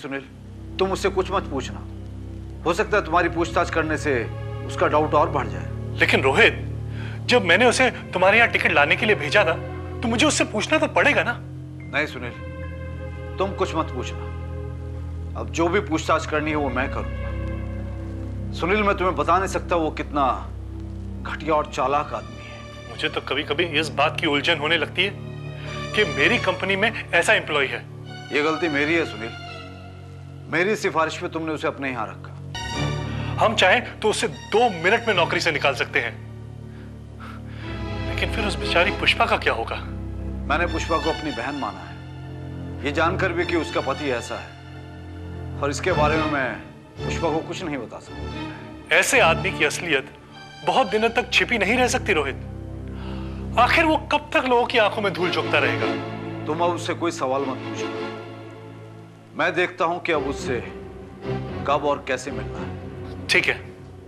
सुनील, तुम उससे कुछ मत पूछना। हो सकता है तुम्हारी पूछताछ करने से उसका डाउट और बढ़ जाए। लेकिन रोहित, जब मैंने उसे तुम्हारे यहाँ टिकट लाने के लिए भेजा था तो मुझे उससे पूछना तो पड़ेगा ना। नहीं सुनील, तुम कुछ मत पूछना। अब जो भी पूछताछ करनी है वो मैं करूंगा। सुनील, मैं तुम्हें बता नहीं सकता वो कितना घटिया और चालाक आदमी है। मुझे तो कभी कभी इस बात की उलझन होने लगती है कि मेरी कंपनी में ऐसा एम्प्लॉय है। ये गलती मेरी है सुनील। मेरी सिफारिश पे तुमने उसे अपने यहां रखा। हम चाहें तो उसे 2 मिनट में नौकरी से निकाल सकते हैं, लेकिन फिर उस बेचारी पुष्पा का क्या होगा? मैंने पुष्पा को अपनी बहन माना है, ये जानकर भी कि उसका पति ऐसा है, और इसके बारे में मैं पुष्पा को कुछ नहीं बता सकता। ऐसे आदमी की असलियत बहुत दिनों तक छिपी नहीं रह सकती रोहित। आखिर वो कब तक लोगों की आंखों में धूल झोंकता रहेगा? तुम अब उससे कोई सवाल मत पूछना। मैं देखता हूं कि अब उससे कब और कैसे मिलना है। ठीक है।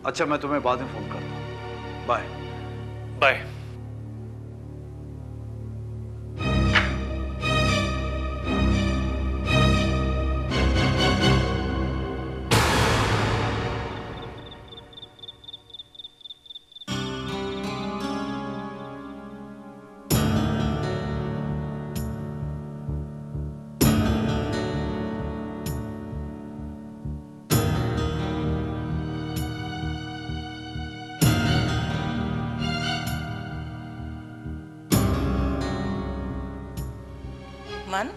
अच्छा, मैं तुम्हें बाद में फोन करता हूं। Bye bye. मन,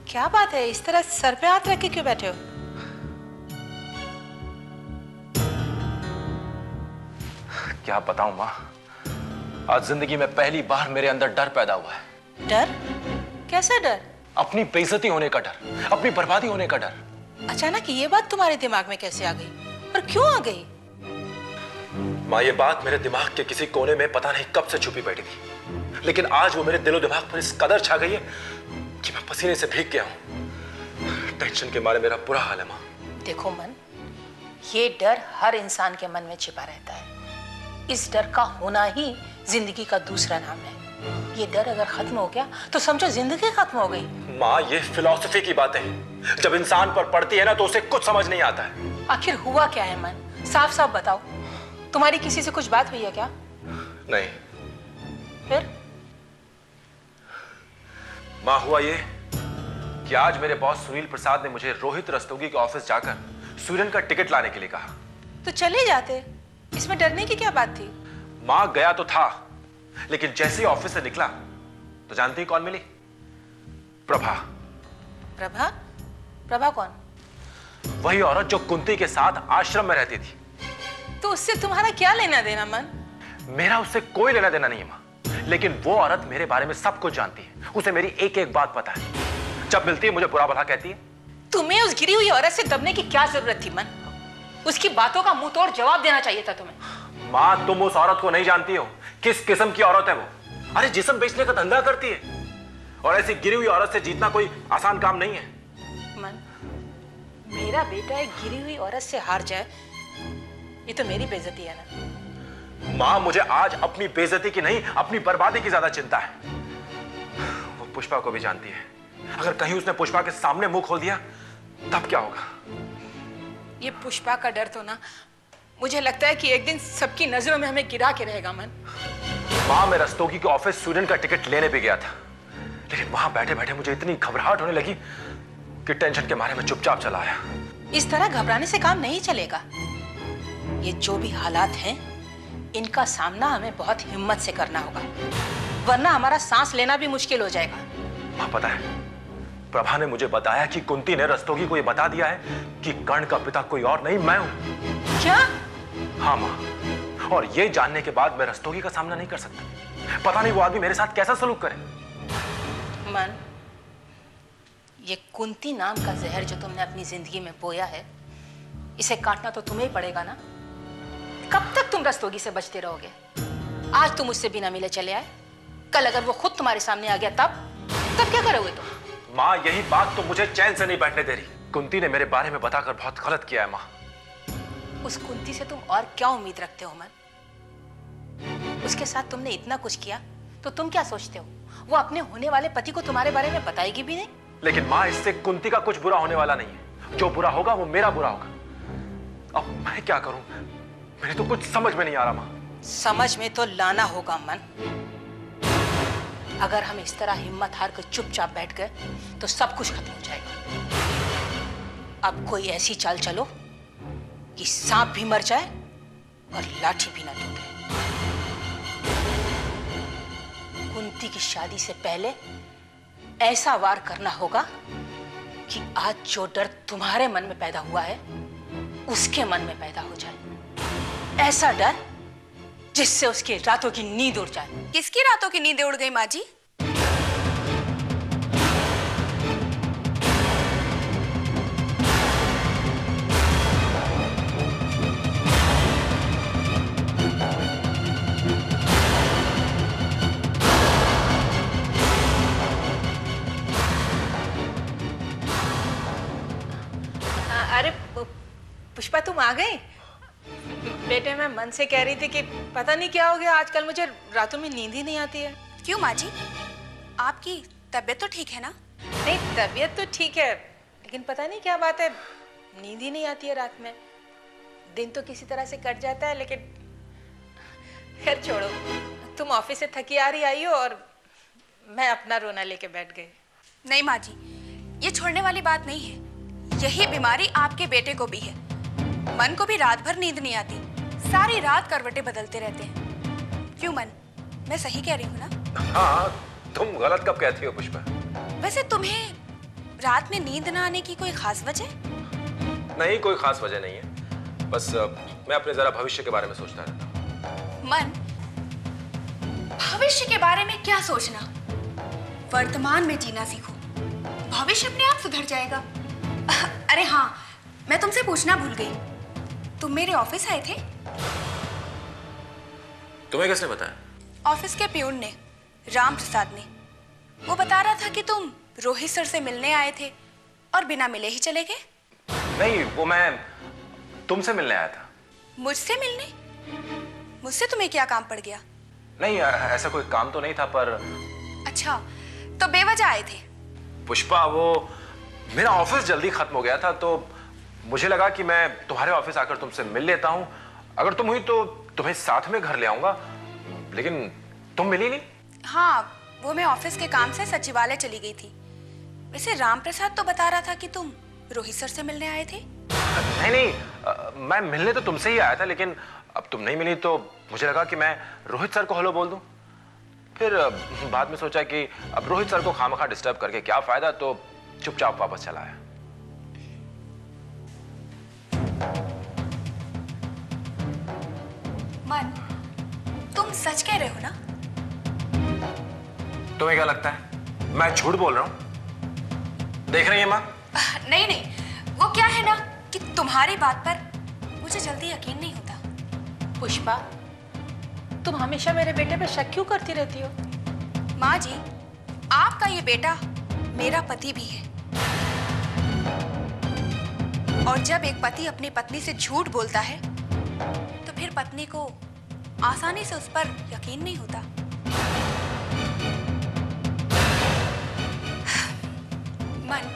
क्या बात है? इस तरह सर पे हाथ रख के क्यों बैठे हो? क्या बताऊं माँ, आज जिंदगी में पहली बार मेरे अंदर डर पैदा हुआ है। डर? कैसा डर? अपनी बेइज्जती होने का डर, अपनी बर्बादी होने का डर। अचानक ये बात तुम्हारे दिमाग में कैसे आ गई और क्यों आ गई? माँ, ये बात मेरे दिमाग के किसी कोने में पता नहीं कब से छुपी बैठी थी, लेकिन आज वो मेरे दिलो दिमाग पर इस कदर छा गई है कि मैं पसीने से भीग गया हूँ। टेंशन के मारे मेरा बुरा हाल है माँ। देखो मन, ये डर हर इंसान के मन में छिपा रहता है। इस डर का होना ही जिंदगी का दूसरा नाम है। ये डर अगर खत्म हो गया तो समझो जिंदगी खत्म हो गई। माँ, ये फिलॉसफी की बातें हैं। जब इंसान पर पड़ती है ना तो उसे कुछ समझ नहीं आता है। आखिर हुआ क्या है मन? साफ साफ बताओ। तुम्हारी किसी से कुछ बात हुई है क्या? नहीं। फिर? माँ, हुआ ये कि आज मेरे बॉस सुनील प्रसाद ने मुझे रोहित रस्तोगी के ऑफिस जाकर सूर्यन का टिकट लाने के लिए कहा। तो चले जाते, इसमें डरने की क्या बात थी? माँ, गया तो था, लेकिन जैसे ही ऑफिस से निकला तो जानती कौन मिली? प्रभा। प्रभा? प्रभा कौन? वही औरत जो कुंती के साथ आश्रम में रहती थी। तो उससे तुम्हारा क्या लेना देना मन? मेरा उससे कोई लेना देना नहीं है माँ, लेकिन वो औरत मेरे बारे में सब कुछ जानती है। उसे मेरी एक एक बात पता है। जब मिलती है मुझे बुरा भला कहती है। तुम्हें उस गिरी हुई औरत से दबने की क्या जरूरत थी मन? उसकी बातों का मुंह तोड़ जवाब देना चाहिए था तुम्हें। माँ, तुम उस औरत को नहीं जानती हो। किस किस्म की औरत है वो? अरे, जिस्म बेचने का धंधा करती है, और ऐसी गिरी हुई औरत से जीतना कोई आसान काम नहीं है। मन, मेरा बेटा एक गिरी हुई औरत से हार जाए, ये तो मेरी बेइज्जती है ना। माँ, मुझे आज अपनी बेइज्जती की नहीं, अपनी बर्बादी की ज्यादा चिंता है। वो पुष्पा को भी जानती है। अगर कहीं उसने पुष्पा के सामने मुंह खोल दिया तब क्या होगा? ये पुष्पा का डर तो ना, मुझे लगता है कि एक दिन सबकी नजरों में हमें गिरा के रहेगा मन। माँ, मैं रस्तोगी के ऑफिस सूर्यन का टिकट लेने भी गया था, लेकिन वहां बैठे बैठे मुझे इतनी घबराहट होने लगी कि टेंशन के मारे मैं चुपचाप चला आया। इस तरह घबराने से काम नहीं चलेगा। ये जो भी हालात हैं, इनका सामना हमें बहुत हिम्मत से करना होगा, वरना हमारा सांस लेना भी मुश्किल हो जाएगा। माँ, पता है, प्रभा ने मुझे बताया कि कुंती ने रस्तोगी को यह बता दिया है कि कर्ण का पिता कोई और नहीं, मैं हूं। क्या? हाँ माँ, और ये जानने के बाद मैं रस्तोगी का सामना नहीं कर सकता। पता नहीं वो आदमी मेरे साथ कैसा सलूक करे। मन, ये कुंती नाम का जहर जो तुमने अपनी जिंदगी में बोया है, इसे काटना तो तुम्हें ही पड़ेगा ना। कब तक तुम रस्तोगी से बचते रहोगे? आज तुम उससे बिना मिले चले आए, कल अगर वो खुद तुम्हारे सामने आ गया तब क्या करोगे तुम? माँ, यही बात तो मुझे चैन से नहीं बैठने दे रही। कुंती ने मेरे बारे में बताकर बहुत गलत किया है माँ। उस कुंती से तुम और क्या उम्मीद रखते हो मन? उसके साथ तुमने इतना कुछ किया तो तुम क्या सोचते हो वो अपने होने वाले पति को तुम्हारे बारे में बताएगी भी नहीं? लेकिन मां, इससे कुंती का कुछ बुरा होने वाला नहीं है। जो बुरा होगा वो मेरा बुरा होगा। अब मैं क्या करूं? मेरे तो कुछ समझ में नहीं आ रहा मां। समझ में तो लाना होगा मन। अगर हम इस तरह हिम्मत हार कर चुपचाप बैठ गए तो सब कुछ खत्म हो जाएगा। अब कोई ऐसी चाल चलो कि सांप भी मर जाए और लाठी भी ना टूटे। कुंती की शादी से पहले ऐसा वार करना होगा कि आज जो डर तुम्हारे मन में पैदा हुआ है उसके मन में पैदा हो जाए। ऐसा डर जिससे उसकी रातों की नींद उड़ जाए। किसकी रातों की नींद उड़ गई माँ जी? अरे पुष्पा, तुम आ गई? बेटे, मैं मन से कह रही थी कि पता नहीं क्या हो गया, आजकल मुझे रातों में नींद ही नहीं आती है। क्यों माँ जी, आपकी तबीयत तो ठीक है ना? नहीं, तबीयत तो ठीक है, लेकिन पता नहीं क्या बात है, नींद ही नहीं आती है रात में। दिन तो किसी तरह से कट जाता है, लेकिन खैर छोड़ो। तुम ऑफिस से थकी आ रही आई हो और मैं अपना रोना लेके बैठ गई। नहीं माँ जी, ये छोड़ने वाली बात नहीं है। यही बीमारी आपके बेटे को भी है। मन को भी रात भर नींद नहीं आती, सारी रात करवटें बदलते रहते हैं। क्यों मन, मैं सही कह रही हूँ ना? हाँ, तुम गलत कब कहती हो पुष्पा? वैसे तुम्हें रात में नींद ना आने की कोई खास वजह? नहीं, कोई खास वजह नहीं है। बस मैं अपने जरा भविष्य के बारे में सोचता रहता हूँ। मन, भविष्य के बारे में क्या सोचना? वर्तमान में जीना सीखो, भविष्य अपने आप सुधर जाएगा। अरे हाँ, मैं तुमसे पूछना भूल गई, तुम मेरे ऑफिस आए थे? तुम्हें किसने बताया? ऑफिस के प्यून ने, राम प्रसाद ने। वो बता रहा था कि तुम रोहित सर से मिलने आए थे और बिना मिले ही चले गए। नहीं, वो मैं तुमसे मिलने आया था। मुझसे मिलने? मुझसे तुम्हें क्या काम पड़ गया? नहीं, ऐसा कोई काम तो नहीं था, पर अच्छा, तो बेवजह आए थे? पुष्पा, वो मेरा ऑफिस जल्दी खत्म हो गया था, तो मुझे लगा कि मैं तुम्हारे ऑफिस आकर तुमसे मिल लेता हूं। अगर तुम हुई तो तुम्हें साथ में घर ले आऊंगा, लेकिन तुम मिली नहीं। हाँ, वो मैं ऑफिस के काम से सचिवालय चली गई थी। वैसे राम प्रसाद तो बता रहा था कि तुम रोहित सर से मिलने आए थे। नहीं, मैं मिलने तो तुमसे ही आया था, लेकिन अब तुम नहीं मिली तो मुझे लगा कि मैं रोहित सर को हेलो बोल दूं। फिर बाद में सोचा कि अब रोहित सर को खामखा डिस्टर्ब करके क्या फायदा, तो चुपचाप वापस चला आया। मन, तुम सच कह रहे हो ना? तुम्हें क्या लगता है मैं झूठ बोल रहा हूं? देख रही है मां? नहीं नहीं, वो क्या है ना कि तुम्हारी बात पर मुझे जल्दी यकीन नहीं होता। पुष्पा, तुम हमेशा मेरे बेटे पे शक क्यों करती रहती हो? माँ जी, आपका ये बेटा मेरा पति भी है, और जब एक पति अपनी पत्नी से झूठ बोलता है तो फिर पत्नी को आसानी से उस पर यकीन नहीं होता। मन,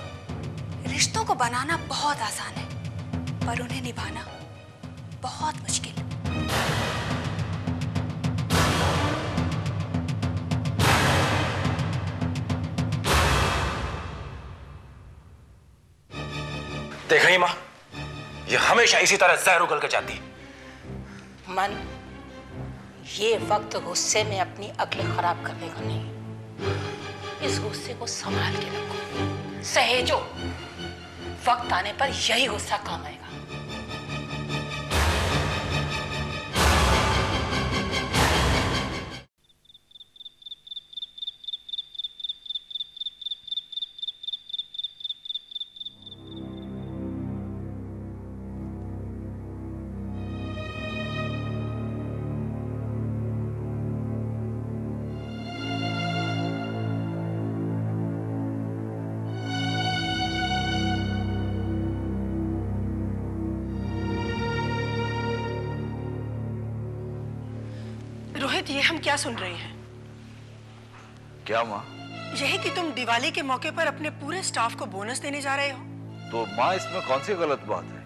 रिश्तों को बनाना बहुत आसान है, पर उन्हें निभाना बहुत मुश्किल। देख रही मां, ये हमेशा इसी तरह जहर उगल कर जाती है। मन, ये वक्त गुस्से में अपनी अक्ल खराब करने का नहीं। इस गुस्से को संभाल के रखो, सहेजो। वक्त आने पर यही गुस्सा काम आएगा। रोहित, ये हम क्या सुन रहे हैं? क्या मां? यही कि तुम दिवाली के मौके पर अपने पूरे स्टाफ को बोनस देने जा रहे हो। तो माँ, इसमें कौन सी गलत बात है?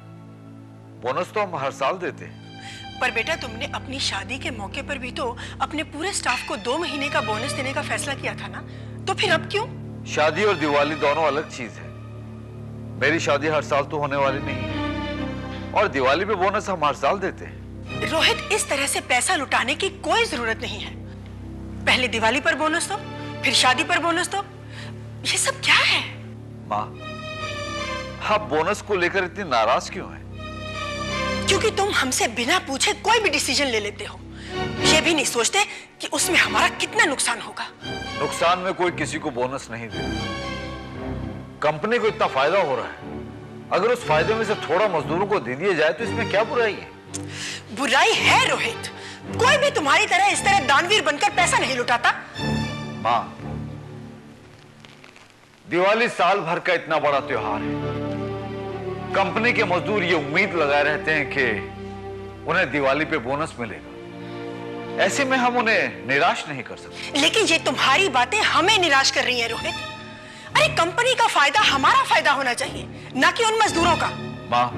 बोनस तो हम हर साल देते हैं। पर बेटा, तुमने अपनी शादी के मौके पर भी तो अपने पूरे स्टाफ को 2 महीने का बोनस देने का फैसला किया था ना, तो फिर अब क्यों? शादी और दिवाली दोनों अलग चीज है। मेरी शादी हर साल तो होने वाली नहीं है, और दिवाली पे बोनस हम हर साल देते हैं। रोहित, इस तरह से पैसा लुटाने की कोई जरूरत नहीं है। पहले दिवाली पर बोनस दो, फिर शादी पर बोनस दो। ये सब क्या है? माँ, आप बोनस को लेकर इतनी नाराज क्यों हैं? क्योंकि तुम हमसे बिना पूछे कोई भी डिसीजन ले लेते हो। ये भी नहीं सोचते कि उसमें हमारा कितना नुकसान होगा। नुकसान में कोई किसी को बोनस नहीं देता। कंपनी को इतना फायदा हो रहा है, अगर उस फायदे में से थोड़ा मजदूरों को दे दिया जाए तो इसमें क्या बुराई है? बुराई है रोहित। कोई भी तुम्हारी तरह इस तरह दानवीर बनकर पैसा नहीं लुटाता। माँ, दिवाली साल भर का इतना बड़ा त्योहार है। कंपनी के मजदूर ये उम्मीद लगाए रहते हैं कि उन्हें दिवाली पे बोनस मिलेगा। ऐसे में हम उन्हें निराश नहीं कर सकते। लेकिन ये तुम्हारी बातें हमें निराश कर रही हैं रोहित। अरे, कंपनी का फायदा हमारा फायदा होना चाहिए, ना कि उन मजदूरों का। माँ,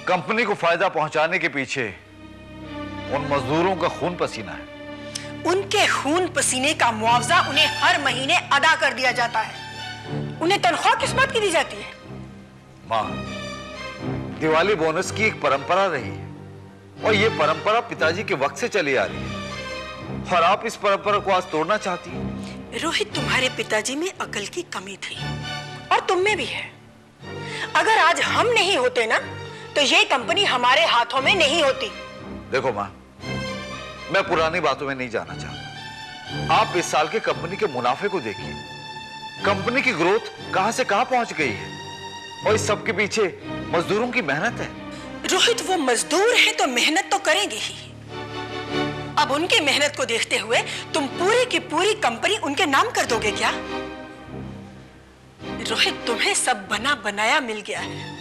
कंपनी को फायदा पहुंचाने के पीछे उन मजदूरों का खून पसीना है। उनके खून पसीने का मुआवजा उन्हें हर महीने अदा कर दिया जाता है। उन्हें तनख्वाह किस बात की दी जाती है? माँ, दिवाली बोनस की एक परंपरा रही है, और ये परंपरा पिताजी के वक्त से चली आ रही है, और आप इस परंपरा को आज तोड़ना चाहती हैं। रोहित, तुम्हारे पिताजी में अकल की कमी थी, और तुम में भी है। अगर आज हम नहीं होते ना, तो ये कंपनी हमारे हाथों में नहीं होती। देखो माँ, मैं पुरानी बातों में नहीं जाना चाहता। आप इस साल के कंपनी के मुनाफे को देखिए। कंपनी की ग्रोथ कहां से कहां पहुंच गई है, और इस सब के पीछे मजदूरों की मेहनत है। रोहित, वो मजदूर हैं तो मेहनत तो करेंगे ही। अब उनकी मेहनत को देखते हुए तुम पूरी की पूरी कंपनी उनके नाम कर दोगे क्या? रोहित, तुम्हें सब बना बनाया मिल गया है,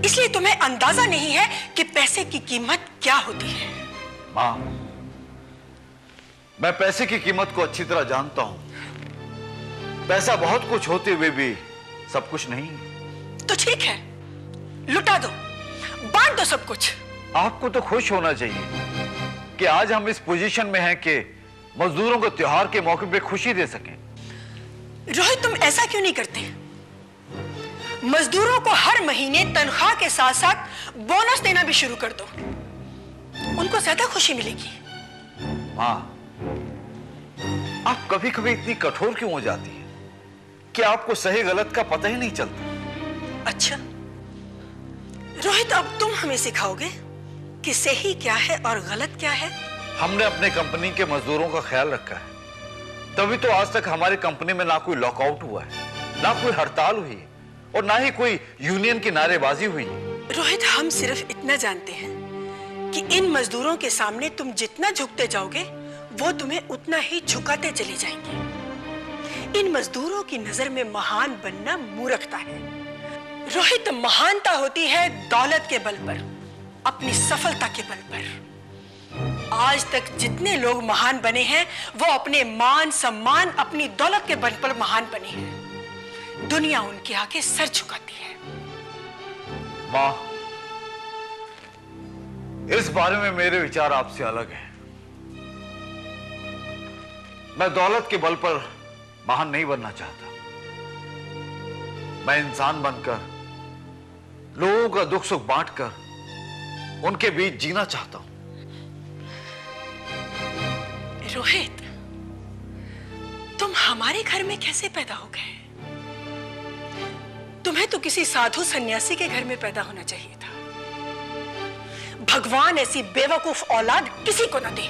इसलिए तुम्हें अंदाजा नहीं है कि पैसे की कीमत क्या होती है। माँ, मैं पैसे की कीमत को अच्छी तरह जानता हूं। पैसा बहुत कुछ होते हुए भी सब कुछ नहीं है। तो ठीक है, लुटा दो, बांट दो सब कुछ। आपको तो खुश होना चाहिए कि आज हम इस पोजीशन में हैं कि मजदूरों को त्योहार के मौके पे खुशी दे सकें। रोहित, तुम ऐसा क्यों नहीं करते? मजदूरों को हर महीने तनख्वाह के साथ साथ बोनस देना भी शुरू कर दो, उनको ज्यादा खुशी मिलेगी। माँ, आप कभी कभी इतनी कठोर क्यों हो जाती है कि आपको सही गलत का पता ही नहीं चलता? अच्छा रोहित, अब तुम हमें सिखाओगे कि सही क्या है और गलत क्या है? हमने अपने कंपनी के मजदूरों का ख्याल रखा है, तभी तो आज तक हमारी कंपनी में ना कोई लॉकआउट हुआ है, ना कोई हड़ताल हुई है, और ना ही कोई यूनियन की नारेबाजी हुई है। रोहित, हम सिर्फ इतना जानते हैं कि इन मजदूरों के सामने तुम जितना झुकते जाओगे, वो तुम्हें उतना ही झुकाते चले जाएंगे। इन मजदूरों की नजर में महान बनना मूर्खता है। रोहित, महानता होती है दौलत के बल पर, अपनी सफलता के बल पर। आज तक जितने लोग महान बने हैं, वो अपने मान सम्मान, अपनी दौलत के बल पर महान बने हैं। दुनिया उनके आगे सर झुकाती है। माँ, इस बारे में मेरे विचार आपसे अलग हैं। मैं दौलत के बल पर महान नहीं बनना चाहता। मैं इंसान बनकर, लोगों का दुख सुख बांटकर उनके बीच जीना चाहता हूं। रोहित, तुम हमारे घर में कैसे पैदा हो गए? तुम्हें तो किसी साधु सन्यासी के घर में पैदा होना चाहिए था। भगवान ऐसी बेवकूफ औलाद किसी को न दे।